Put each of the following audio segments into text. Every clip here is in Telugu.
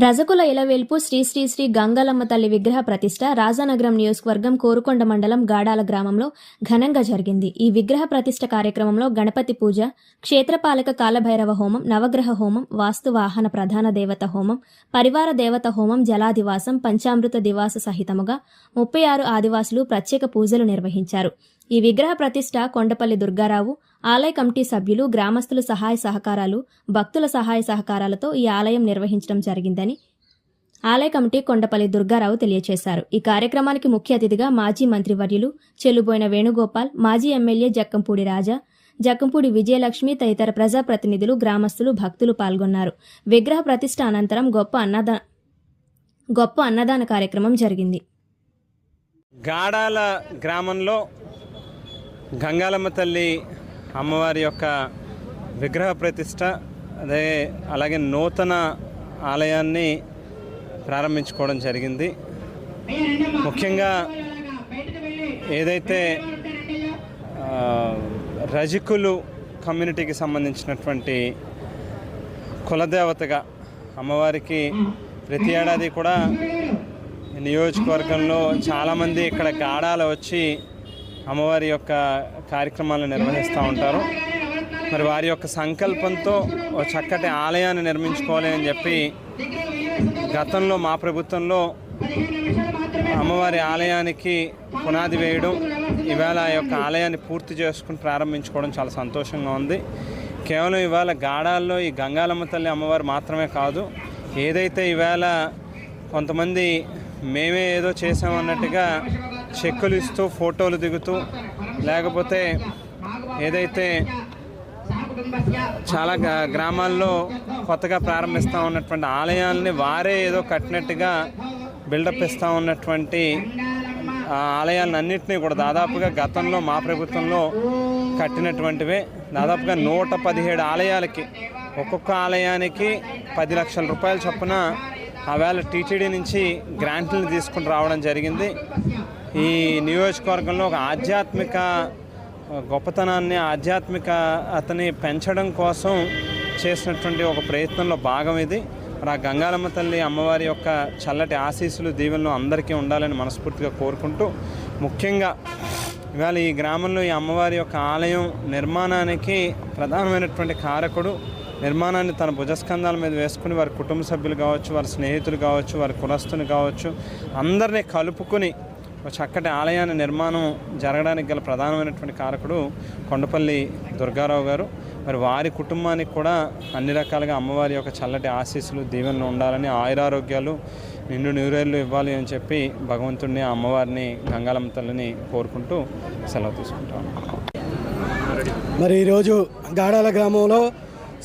రజకుల ఇలవేల్పు శ్రీ శ్రీ శ్రీ గంగాలమ్మ తల్లి విగ్రహ ప్రతిష్ఠ రాజానగరం నియోజకవర్గం కోరుకొండ మండలం గాడాల గ్రామంలో ఘనంగా జరిగింది. ఈ విగ్రహ ప్రతిష్ఠ కార్యక్రమంలో గణపతి పూజ, క్షేత్రపాలక కాలభైరవ హోమం, నవగ్రహ హోమం, వాస్తు వాహన ప్రధాన దేవత హోమం, పరివార దేవత హోమం, జలాదివాసం, పంచామృత దివాస సహితముగా 36 ఆదివాసులు ప్రత్యేక పూజలు నిర్వహించారు. ఈ విగ్రహ ప్రతిష్ఠ కొండపల్లి దుర్గారావు, ఆలయ కమిటీ సభ్యులు, గ్రామస్తుల సహాయ సహకారాలు, భక్తుల సహాయ సహకారాలతో ఈ ఆలయం నిర్వహించడం జరిగిందని ఆలయ కమిటీ కొండపల్లి దుర్గారావు తెలియజేశారు. ఈ కార్యక్రమానికి ముఖ్య అతిథిగా మాజీ మంత్రివర్యులు చెల్లుబోయిన వేణుగోపాల్, మాజీ ఎమ్మెల్యే జక్కంపూడి రాజా, జక్కంపూడి విజయలక్ష్మి తదితర ప్రజాప్రతినిధులు, గ్రామస్తులు, భక్తులు పాల్గొన్నారు. విగ్రహ ప్రతిష్ఠ అనంతరం గొప్ప అన్నదాన కార్యక్రమం జరిగింది. గాడాల గ్రామంలో గంగాలమ్మ తల్లి అమ్మవారి యొక్క విగ్రహ ప్రతిష్ట అలాగే నూతన ఆలయాన్ని ప్రారంభించుకోవడం జరిగింది. ముఖ్యంగా ఏదైతే రజకులు కమ్యూనిటీకి సంబంధించినటువంటి కులదేవతగా అమ్మవారికి ప్రతి ఏడాది కూడా నియోజకవర్గంలో చాలామంది ఇక్కడ గాడాల వచ్చి అమ్మవారి యొక్క కార్యక్రమాలను నిర్వహిస్తూ ఉంటారు. మరి వారి యొక్క సంకల్పంతో ఒక చక్కటి ఆలయాన్ని నిర్మించుకోవాలి అని చెప్పి గతంలో మా ప్రభుత్వంలో అమ్మవారి ఆలయానికి పునాది వేయడం, ఇవాళ ఆ యొక్క ఆలయాన్ని పూర్తి చేసుకుని ప్రారంభించుకోవడం చాలా సంతోషంగా ఉంది. కేవలం ఇవాళ గాడాల్లో ఈ గంగాలమ్మ తల్లి అమ్మవారు మాత్రమే కాదు, ఏదైతే ఇవాళ కొంతమంది మేమే ఏదో చేసామన్నట్టుగా చెక్కులు ఇస్తూ ఫోటోలు దిగుతూ, లేకపోతే ఏదైతే చాలా గ్రామాల్లో కొత్తగా ప్రారంభిస్తూ ఉన్నటువంటి ఆలయాల్ని వారే ఏదో కట్టినట్టుగా బిల్డప్ ఇస్తూ ఉన్నటువంటి ఆలయాలన్నింటినీ కూడా దాదాపుగా గతంలో మా ప్రభుత్వంలో కట్టినటువంటివే దాదాపుగా 117 ఆలయాలకి ఒక్కొక్క ఆలయానికి 10 లక్షల రూపాయల చొప్పున ఆవేళ టీటీడీ నుంచి గ్రాంట్లను తీసుకుని రావడం జరిగింది. ఈ నియోజకవర్గంలో ఒక ఆధ్యాత్మిక గొప్పతనాన్ని, ఆధ్యాత్మికతని పెంచడం కోసం చేసినటువంటి ఒక ప్రయత్నంలో భాగం ఇది. మరి ఆ గంగాలమ్మ తల్లి అమ్మవారి యొక్క చల్లటి ఆశీస్సులు, దీవెనలు అందరికీ ఉండాలని మనస్ఫూర్తిగా కోరుకుంటూ, ముఖ్యంగా ఇవాళ ఈ గ్రామంలో ఈ అమ్మవారి యొక్క ఆలయం నిర్మాణానికి ప్రధానమైనటువంటి కారకుడు, నిర్మాణాన్ని తన భుజస్కంధాల మీద వేసుకుని వారి కుటుంబ సభ్యులు కావచ్చు, వారి స్నేహితులు కావచ్చు, వారి కులస్తులు కావచ్చు, అందరినీ కలుపుకొని ఒక చక్కటి ఆలయాన్ని నిర్మాణం జరగడానికి గల ప్రధానమైనటువంటి కారకుడు కొండపల్లి దుర్గారావు గారు. మరి వారి కుటుంబానికి కూడా అన్ని రకాలుగా అమ్మవారి యొక్క చల్లటి ఆశీస్సులు, దీవెనలు ఉండాలని, ఆయురారోగ్యాలు, నిండు నూరేళ్ళు ఇవ్వాలి అని చెప్పి భగవంతుడిని, అమ్మవారిని, గంగాలమ్మ తల్లిని కోరుకుంటూ సెలవు తీసుకుంటాం. మరి ఈరోజు గాడాల గ్రామంలో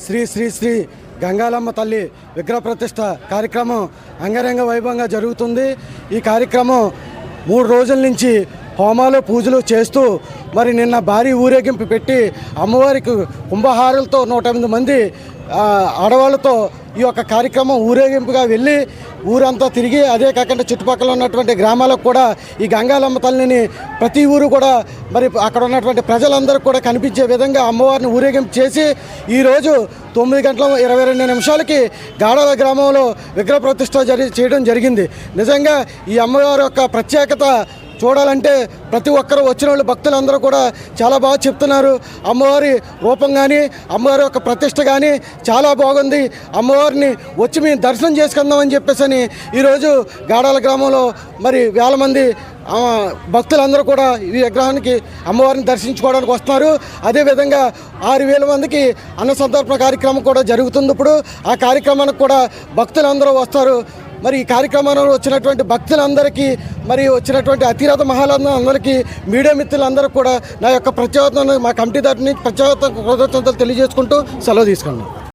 శ్రీ శ్రీ శ్రీ గంగాలమ్మ తల్లి విగ్రహ ప్రతిష్ఠ కార్యక్రమం అంగరంగ వైభవంగా జరుగుతుంది. ఈ కార్యక్రమం 3 రోజుల నుంచి హోమాలు, పూజలు చేస్తూ మరి నిన్న భారీ ఊరేగింపు పెట్టి అమ్మవారికి కుంభహారులతో 108 మంది ఆడవాళ్ళతో ఈ యొక్క కార్యక్రమం ఊరేగింపుగా వెళ్ళి ఊరంతా తిరిగి, అదే కాకుండా చుట్టుపక్కల ఉన్నటువంటి గ్రామాలకు కూడా ఈ గంగాలమ్మ తల్లిని ప్రతి ఊరు కూడా మరి అక్కడ ఉన్నటువంటి ప్రజలందరూ కూడా కనిపించే విధంగా అమ్మవారిని ఊరేగింపు చేసి ఈరోజు 9:22 గాడాల గ్రామంలో విగ్రహ ప్రతిష్ఠ చేయడం జరిగింది. నిజంగా ఈ అమ్మవారి యొక్క ప్రత్యేకత చూడాలంటే ప్రతి ఒక్కరు వచ్చిన వాళ్ళు భక్తులందరూ కూడా చాలా బాగా చెప్తున్నారు. అమ్మవారి రూపం కానీ, అమ్మవారి యొక్క ప్రతిష్ఠ కానీ చాలా బాగుంది. అమ్మవారిని వచ్చి మేము దర్శనం చేసుకుందామని చెప్పేసి ఈరోజు గాడాల గ్రామంలో మరి వేల మంది భక్తులందరూ కూడా ఈ విగ్రహానికి అమ్మవారిని దర్శించుకోవడానికి వస్తున్నారు. అదేవిధంగా 6,000 మందికి అన్న సంతర్పణ కార్యక్రమం కూడా జరుగుతుంది. ఇప్పుడు ఆ కార్యక్రమానికి కూడా భక్తులందరూ వస్తారు. మరి ఈ కార్యక్రమంలో వచ్చినటువంటి భక్తులందరికీ, మరి వచ్చినటువంటి అతిరథ మహాలందరికీ, మీడియా మిత్రులందరికీ కూడా నా యొక్క ప్రత్యేకతను, మా కమిటీ తరఫు నుంచి ప్రత్యేకత కృతజ్ఞతలు తెలియజేసుకుంటూ సెలవు తీసుకున్నాను.